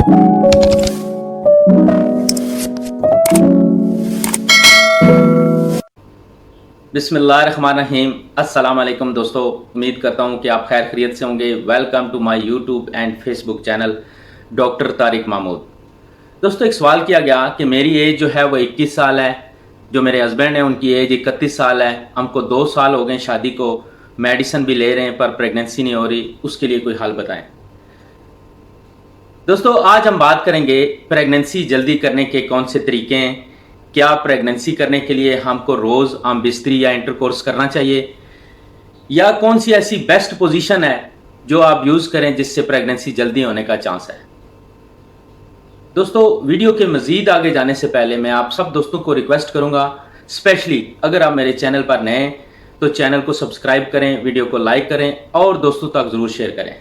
बिस्मिल्लाहिर्रहमानिर्रहीम। अस्सलाम वालेकुम दोस्तों, उम्मीद करता हूँ कि आप खैर खैरियत से होंगे। Welcome to my YouTube and Facebook channel doctor Tariq Mahmood. दोस्तों, एक सवाल किया गया कि मेरी एज जो है वो 21 साल है, जो मेरे हस्बैंड हैं उनकी एज 31 साल है, हमको 2 साल हो गए शादी को, मेडिसिन भी ले रहे हैं पर प्रेगनेंसी नहीं हो रही, उसके लिए कोई हल बताएं। दोस्तों, आज हम बात करेंगे प्रेगनेंसी जल्दी करने के कौन से तरीके हैं। क्या प्रेगनेंसी करने के लिए हमको रोज़ आम बिस्तरी या इंटरकोर्स करना चाहिए, या कौन सी ऐसी बेस्ट पोजीशन है जो आप यूज़ करें जिससे प्रेगनेंसी जल्दी होने का चांस है। दोस्तों, वीडियो के मज़ीद आगे जाने से पहले मैं आप सब दोस्तों को रिक्वेस्ट करूंगा, स्पेशली अगर आप मेरे चैनल पर नए हैं तो चैनल को सब्सक्राइब करें, वीडियो को लाइक करें और दोस्तों तक ज़रूर शेयर करें।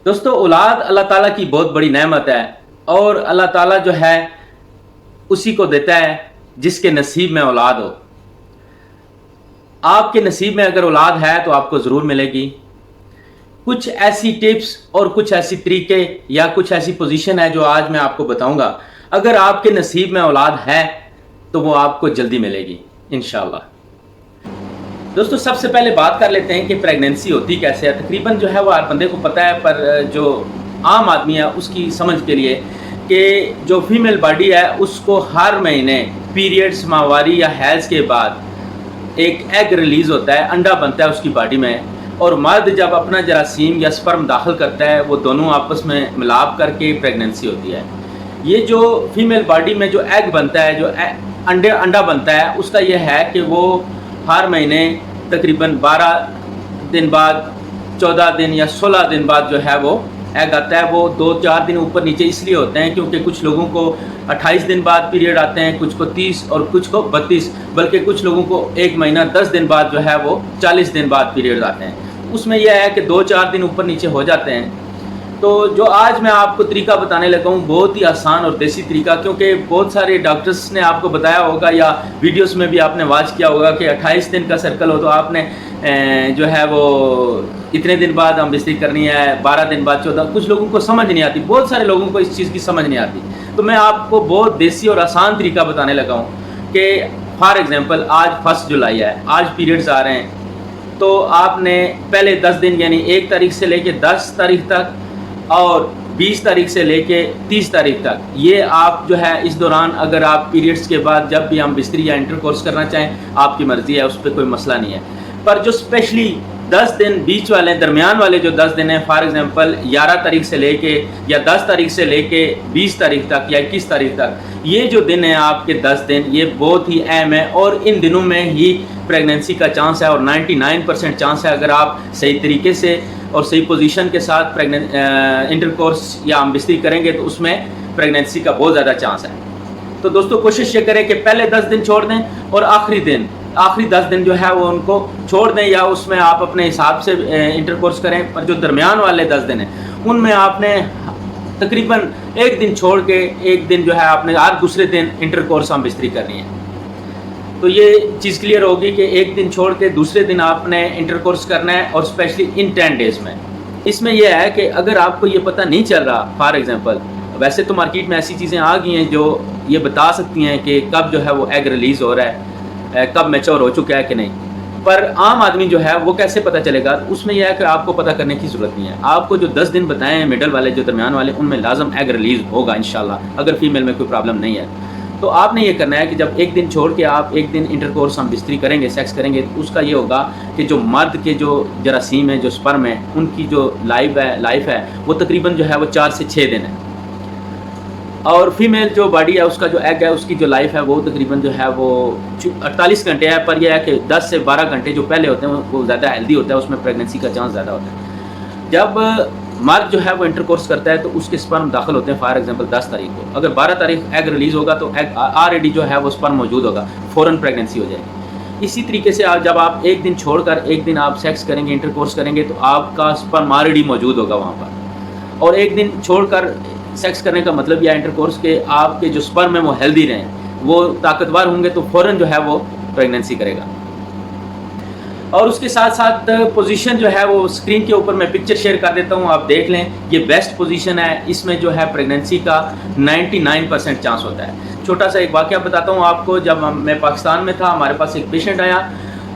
दोस्तों, औलाद अल्लाह ताला की बहुत बड़ी नेमत है और अल्लाह ताला जो है उसी को देता है जिसके नसीब में औलाद हो। आपके नसीब में अगर औलाद है तो आपको ज़रूर मिलेगी। कुछ ऐसी टिप्स और कुछ ऐसी तरीके या कुछ ऐसी पोजीशन है जो आज मैं आपको बताऊंगा। अगर आपके नसीब में औलाद है तो वो आपको जल्दी मिलेगी इंशाल्लाह। दोस्तों, सबसे पहले बात कर लेते हैं कि प्रेगनेंसी होती कैसे है। तकरीबन जो है वो हर बंदे को पता है, पर जो आम आदमी है उसकी समझ के लिए कि जो फीमेल बॉडी है उसको हर महीने पीरियड्स, माहवारी या हैज़ के बाद एक एग रिलीज़ होता है, अंडा बनता है उसकी बॉडी में, और मर्द जब अपना जरासीम या स्पर्म दाखिल करता है वो दोनों आपस में मिलाप करके प्रेगनेंसी होती है। ये जो फीमेल बॉडी में जो एग बनता है, जो अंडा बनता है, उसका ये है कि वो हर महीने तकरीबन 12 दिन बाद, 14 दिन या 16 दिन बाद जो है वो एग आता है। वो 2-4 दिन ऊपर नीचे इसलिए होते हैं क्योंकि कुछ लोगों को 28 दिन बाद पीरियड आते हैं, कुछ को 30 और कुछ को 32, बल्कि कुछ लोगों को 1 महीना 10 दिन बाद जो है वो 40 दिन बाद पीरियड आते हैं। उसमें यह है कि 2-4 दिन ऊपर नीचे हो जाते हैं। तो जो आज मैं आपको तरीका बताने लगा हूँ बहुत ही आसान और देसी तरीका, क्योंकि बहुत सारे डॉक्टर्स ने आपको बताया होगा या वीडियोस में भी आपने वॉच किया होगा कि 28 दिन का सर्कल हो तो आपने जो है वो इतने दिन बाद हम बिस्तरी करनी है, 12 दिन बाद 14। कुछ लोगों को समझ नहीं आती, बहुत सारे लोगों को इस चीज़ की समझ नहीं आती। तो मैं आपको बहुत देसी और आसान तरीका बताने लगा हूँ कि फॉर एग्ज़ाम्पल आज 1 जुलाई है, आज पीरियड्स आ रहे हैं, तो आपने पहले 10 दिन यानी 1 तारीख से लेके 10 तारीख तक और 20 तारीख से लेके 30 तारीख तक, ये आप जो है इस दौरान अगर आप पीरियड्स के बाद जब भी हम बिस्तरी या इंटरकोर्स करना चाहें आपकी मर्ज़ी है, उस पर कोई मसला नहीं है। पर जो स्पेशली 10 दिन बीच वाले, दरमियान वाले जो 10 दिन हैं, फॉर एग्जांपल 11 तारीख से लेके या 10 तारीख से लेके 20 तारीख तक या 21 तारीख तक, ये जो दिन हैं आपके 10 दिन, ये बहुत ही अहम है और इन दिनों में ही प्रेगनेंसी का चांस है और 99% चांस है अगर आप सही तरीके से और सही पोजीशन के साथ इंटरकोर्स या हम बिस्तरी करेंगे तो उसमें प्रेगनेंसी का बहुत ज़्यादा चांस है। तो दोस्तों, कोशिश ये करें कि पहले 10 दिन छोड़ दें और आखिरी 10 दिन जो है वो उनको छोड़ दें, या उसमें आप अपने हिसाब से इंटरकोर्स करें। पर जो दरमियान वाले 10 दिन हैं उनमें आपने तकरीबन 1 दिन छोड़ के 1 दिन जो है आपने हर दूसरे दिन इंटरकोर्स हम बिस्तरी करनी है। तो ये चीज़ क्लियर होगी कि 1 दिन छोड़ के दूसरे दिन आपने इंटरकोर्स करना है, और स्पेशली इन 10 डेज़ में। इसमें यह है कि अगर आपको ये पता नहीं चल रहा, फॉर एग्जांपल वैसे तो मार्केट में ऐसी चीज़ें आ गई हैं जो ये बता सकती हैं कि कब जो है वो एग रिलीज़ हो रहा है, कब मैच्योर हो चुका है कि नहीं, पर आम आदमी जो है वो कैसे पता चलेगा? उसमें यह है कि आपको पता करने की ज़रूरत नहीं है। आपको जो 10 दिन बताए हैं मिडल वाले, जो दरमियान वाले, उनमें लाजम एग रिलीज़ होगा इंशाल्लाह, अगर फीमेल में कोई प्रॉब्लम नहीं है। तो आपने ये करना है कि जब 1 दिन छोड़ के आप 1 दिन इंटरकोर्स हम बिस्तरी करेंगे, सेक्स करेंगे, तो उसका ये होगा कि जो मर्द के जो जरासीम है, जो स्पर्म है, उनकी जो लाइफ है वो तकरीबन जो है वो 4 से 6 दिन है, और फीमेल जो बॉडी है उसका जो एग है उसकी जो लाइफ है वो तकरीबन जो है वो 48 घंटे है। पर यह है कि 10 से 12 घंटे जो पहले होते हैं वो ज़्यादा हेल्दी होता है, उसमें प्रेगनेंसी का चांस ज़्यादा होता है। जब मर्द जो है वो इंटरकोर्स करता है तो उसके स्पर्म दाखिल होते हैं फॉर एग्जांपल 10 तारीख को, अगर 12 तारीख एग रिलीज़ होगा तो एग ऑलरेडी जो है वो स्पर्म मौजूद होगा, फ़ौरन प्रेगनेंसी हो जाएगी। इसी तरीके से जब आप 1 दिन छोड़कर 1 दिन आप सेक्स करेंगे, इंटरकोर्स करेंगे, तो आपका स्पर्म ऑलरेडी मौजूद होगा वहाँ पर। और 1 दिन छोड़कर सेक्स करने का मतलब या इंटरकोर्स के आपके जो स्पर्म है वो हेल्दी रहें, वो ताकतवर होंगे, तो फ़ौरन जो है वो प्रेगनेंसी करेगा। اور اس کے ساتھ ساتھ پوزیشن جو ہے وہ اسکرین کے اوپر میں پکچر شیئر کر دیتا ہوں، آپ دیکھ لیں، یہ بیسٹ پوزیشن ہے، اس میں جو ہے پریگننسی کا 99% چانس ہوتا ہے۔ چھوٹا سا ایک واقعہ بتاتا ہوں آپ کو، جب میں پاکستان میں تھا، ہمارے پاس ایک پیشنٹ آیا،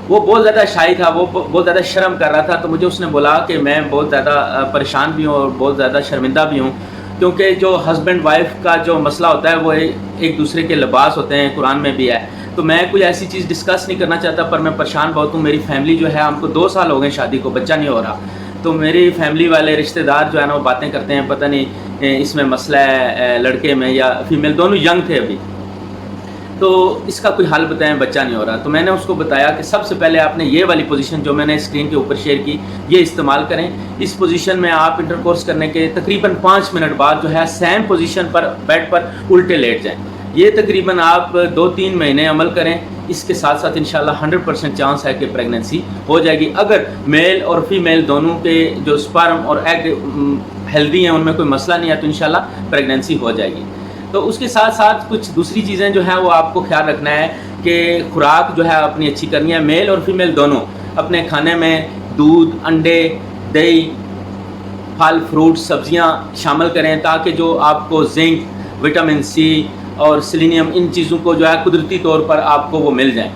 وہ بہت زیادہ شائع تھا، وہ بہت زیادہ شرم کر رہا تھا، تو مجھے اس نے بولا کہ میں بہت زیادہ پریشان بھی ہوں اور بہت زیادہ شرمندہ بھی ہوں، کیونکہ جو ہسبینڈ وائف کا جو مسئلہ ہوتا ہے وہ ایک دوسرے کے لباس ہوتے ہیں، قرآن میں بھی ہے، تو میں کوئی ایسی چیز ڈسکس نہیں کرنا چاہتا، پر میں پریشان بہت ہوں۔ میری فیملی جو ہے، ہم کو 2 سال ہو گئے شادی کو، بچہ نہیں ہو رہا، تو میری فیملی والے رشتہ دار جو ہے نا وہ باتیں کرتے ہیں، پتہ نہیں اس میں مسئلہ ہے لڑکے میں یا فیمیل، دونوں ینگ تھے ابھی، تو اس کا کوئی حل بتائیں، بچہ نہیں ہو رہا۔ تو میں نے اس کو بتایا کہ سب سے پہلے آپ نے یہ والی پوزیشن جو میں نے اسکرین کے اوپر شیئر کی، یہ استعمال کریں۔ اس پوزیشن میں آپ انٹر کورس کرنے کے تقریباً 5 منٹ بعد جو ہے سیم پوزیشن پر بیڈ پر الٹے لیٹ جائیں۔ یہ تقریباً آپ 2-3 مہینے عمل کریں، اس کے ساتھ ساتھ انشاءاللہ 100% چانس ہے کہ پریگننسی ہو جائے گی۔ اگر میل اور فیمیل دونوں کے جو سپرم اور ایگ ہیلدی ہیں، ان میں کوئی مسئلہ نہیں ہے، تو انشاءاللہ پریگننسی ہو جائے گی۔ تو اس کے ساتھ ساتھ کچھ دوسری چیزیں جو ہیں وہ آپ کو خیال رکھنا ہے کہ خوراک جو ہے اپنی اچھی کرنی ہے۔ میل اور فیمیل دونوں اپنے کھانے میں دودھ، انڈے، دہی، پھل، فروٹ، سبزیاں شامل کریں، تاکہ جو آپ کو زنک، وٹامن سی اور سیلینیم، ان چیزوں کو جو ہے قدرتی طور پر آپ کو وہ مل جائیں۔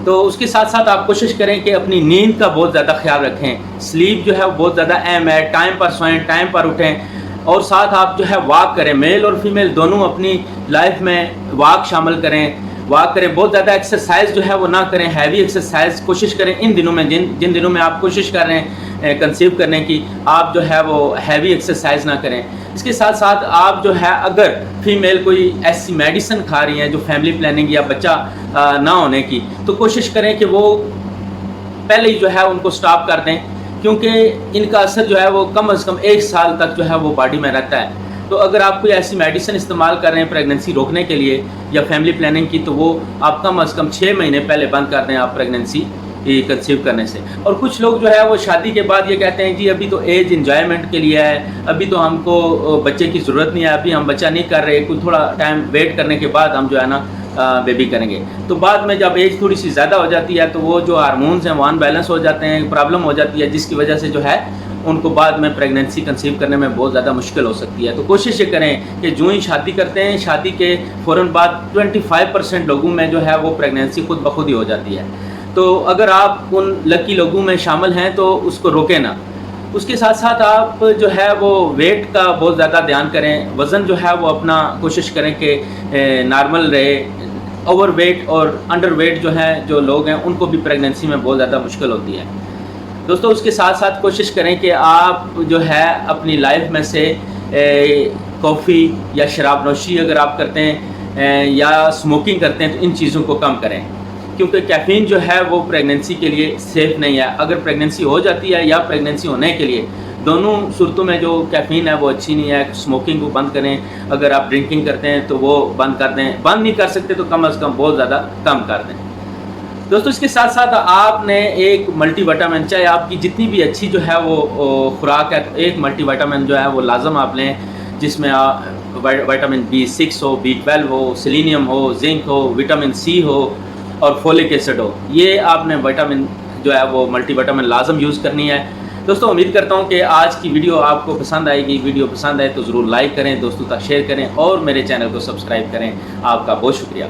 تو اس کے ساتھ ساتھ آپ کوشش کریں کہ اپنی نیند کا بہت زیادہ خیال رکھیں۔ سلیپ جو ہے وہ بہت زیادہ اہم ہے، ٹائم پر سوئیں، ٹائم پر اٹھیں، اور ساتھ آپ جو ہے واک کریں۔ میل اور فیمیل دونوں اپنی لائف میں واک شامل کریں، واک کریں۔ بہت زیادہ ایکسرسائز جو ہے وہ نہ کریں، ہیوی ایکسرسائز کوشش کریں ان دنوں میں، جن دنوں میں آپ کوشش کر رہے ہیں کنسیو کرنے کی، آپ جو ہے وہ ہیوی ایکسرسائز نہ کریں۔ اس کے ساتھ ساتھ آپ جو ہے اگر فیمیل کوئی ایسی میڈیسن کھا رہی ہیں جو فیملی پلاننگ یا بچہ نہ ہونے کی، تو کوشش کریں کہ وہ پہلے ہی جو ہے ان کو سٹاپ کر دیں، کیونکہ ان کا اثر جو ہے وہ کم از کم 1 سال تک جو ہے وہ باڈی میں رہتا ہے۔ تو اگر آپ کوئی ایسی میڈیسن استعمال کر رہے ہیں پریگننسی روکنے کے لیے یا فیملی پلاننگ کی، تو وہ آپ کم از کم 6 مہینے پہلے بند کر دیں آپ پریگننسی کنسیو کرنے سے۔ اور کچھ لوگ جو ہے وہ شادی کے بعد یہ کہتے ہیں جی ابھی تو ایج انجوائمنٹ کے لیے ہے، ابھی تو ہم کو بچے کی ضرورت نہیں ہے، ابھی ہم بچہ نہیں کر رہے، کوئی تھوڑا ٹائم ویٹ کرنے کے بعد ہم جو ہے نا بیبی کریں گے۔ تو بعد میں جب ایج تھوڑی سی زیادہ ہو جاتی ہے تو وہ جو ہارمونز ہیں وہ ان بیلنس ہو جاتے ہیں، پرابلم ہو جاتی ہے، جس کی وجہ سے جو ہے ان کو بعد میں پریگننسی کنسیو کرنے میں بہت زیادہ مشکل ہو سکتی ہے۔ تو کوشش یہ کریں کہ جو ہی شادی کرتے ہیں، شادی کے فوراً بعد 25% لوگوں میں جو ہے وہ پریگننسی خود بخود ہی ہو جاتی ہے۔ تو اگر آپ ان لکی لوگوں میں شامل ہیں تو اس کو روکیں نہ۔ اس کے ساتھ ساتھ آپ جو ہے وہ ویٹ کا بہت زیادہ دھیان کریں، وزن جو ہے وہ اپنا کوشش کریں کہ نارمل رہے۔ اوور ویٹ اور انڈر ویٹ جو ہیں جو لوگ ہیں، ان کو بھی پریگننسی میں بہت زیادہ مشکل ہوتی ہے۔ دوستو اس کے ساتھ ساتھ کوشش کریں کہ آپ جو ہے اپنی لائف میں سے کافی یا شراب نوشی اگر آپ کرتے ہیں یا اسموکنگ کرتے ہیں تو ان چیزوں کو کم کریں، کیونکہ کیفین جو ہے وہ پریگننسی کے لیے سیف نہیں ہے۔ اگر پریگننسی ہو جاتی ہے یا پریگننسی ہونے کے لیے، دونوں صورتوں میں جو کیفین ہے وہ اچھی نہیں ہے۔ اسموکنگ کو بند کریں، اگر آپ ڈرنکنگ کرتے ہیں تو وہ بند کر دیں، بند نہیں کر سکتے تو کم از کم بہت زیادہ کم کر دیں۔ دوستو اس کے ساتھ ساتھ آپ نے ایک ملٹی وٹامن، چاہے آپ کی جتنی بھی اچھی جو ہے وہ خوراک ہے، تو ایک ملٹی وٹامن جو ہے وہ لازم آپ لیں، جس میں وٹامن B6 ہو، B12 ہو، سیلینیم ہو، زنک ہو، وٹامن سی ہو اور فولک ایسڈ ہو۔ یہ آپ نے وٹامن جو ہے وہ ملٹی وٹامن لازم یوز کرنی ہے۔ دوستو امید کرتا ہوں کہ آج کی ویڈیو آپ کو پسند آئے گی۔ ویڈیو پسند آئے تو ضرور لائک کریں، دوستوں تک شیئر کریں اور میرے چینل کو سبسکرائب کریں۔ آپ کا بہت شکریہ۔